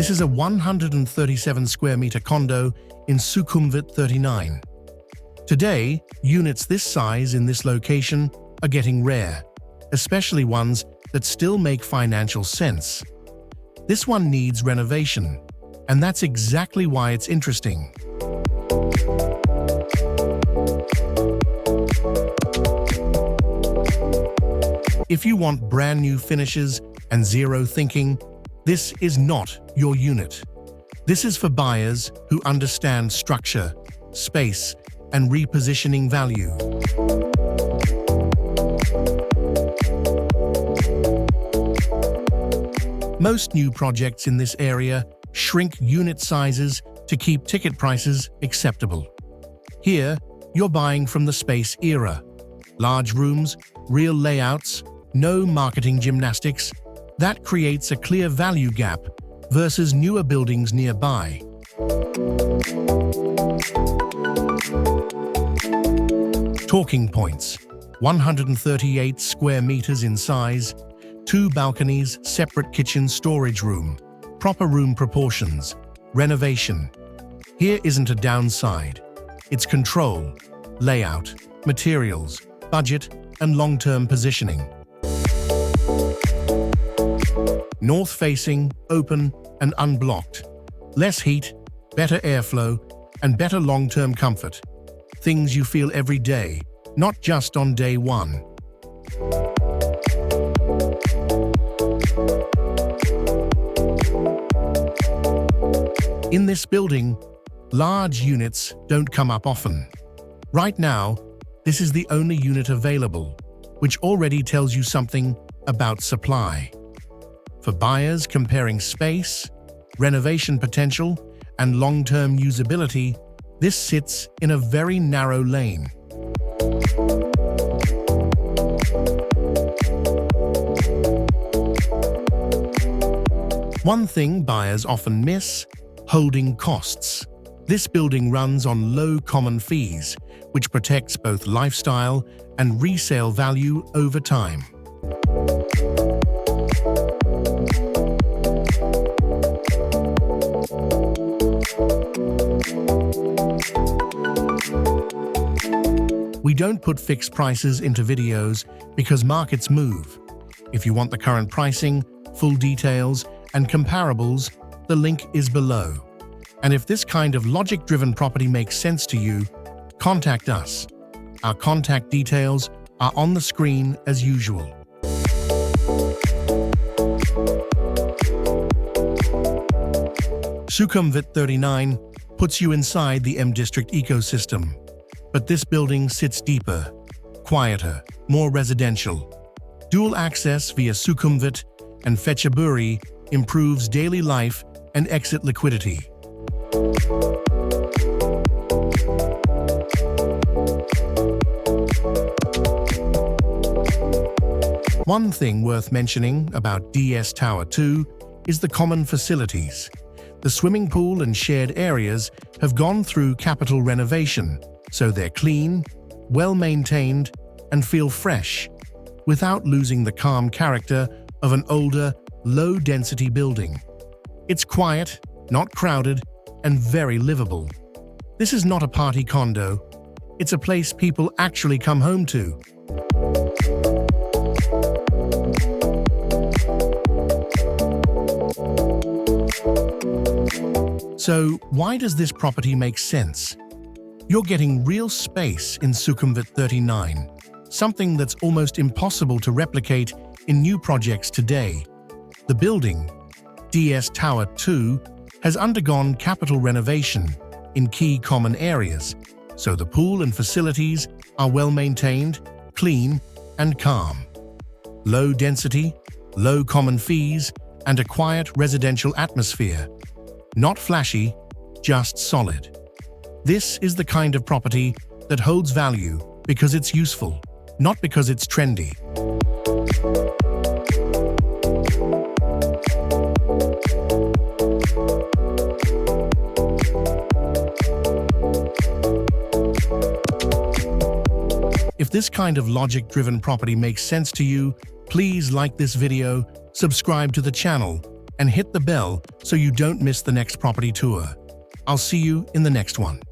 This is a 137 square meter condo in Sukhumvit 39. Today, units this size in this location are getting rare, especially ones that still make financial sense. This one needs renovation, and that's exactly why it's interesting. If you want brand new finishes and zero thinking, this is not your unit. This is for buyers who understand structure, space, and repositioning value. Most new projects in this area shrink unit sizes to keep ticket prices acceptable. Here, you're buying from the space era. Large rooms, real layouts, no marketing gymnastics. That creates a clear value gap versus newer buildings nearby. Talking points: 138 square meters in size, 2 balconies, separate kitchen storage room, proper room proportions, renovation. Here isn't a downside. It's control, layout, materials, budget, and long-term positioning. North-facing, open, and unblocked. Less heat, better airflow, and better long-term comfort. Things you feel every day, not just on day one. In this building, large units don't come up often. Right now, this is the only unit available, which already tells you something about supply. For buyers comparing space, renovation potential, and long-term usability, this sits in a very narrow lane. One thing buyers often miss: holding costs. This building runs on low common fees, which protects both lifestyle and resale value over time. We don't put fixed prices into videos because markets move. If you want the current pricing, full details, and comparables, the link is below. And if this kind of logic-driven property makes sense to you, contact us. Our contact details are on the screen as usual. Sukhumvit 39 puts you inside the M District ecosystem. But this building sits deeper, quieter, more residential. Dual access via Sukhumvit and Phetchaburi improves daily life and exit liquidity. One thing worth mentioning about DS Tower 2 is the common facilities. The swimming pool and shared areas have gone through capital renovation, so they're clean, well-maintained, and feel fresh, without losing the calm character of an older, low-density building. It's quiet, not crowded, and very livable. This is not a party condo. It's a place people actually come home to. So, why does this property make sense? You're getting real space in Sukhumvit 39, something that's almost impossible to replicate in new projects today. The building, DS Tower 2, has undergone capital renovation in key common areas, so the pool and facilities are well-maintained, clean, and calm. Low density, low common fees, and a quiet residential atmosphere. Not flashy, just solid. This is the kind of property that holds value because it's useful, not because it's trendy. If this kind of logic-driven property makes sense to you, please like this video, subscribe to the channel, and hit the bell so you don't miss the next property tour. I'll see you in the next one.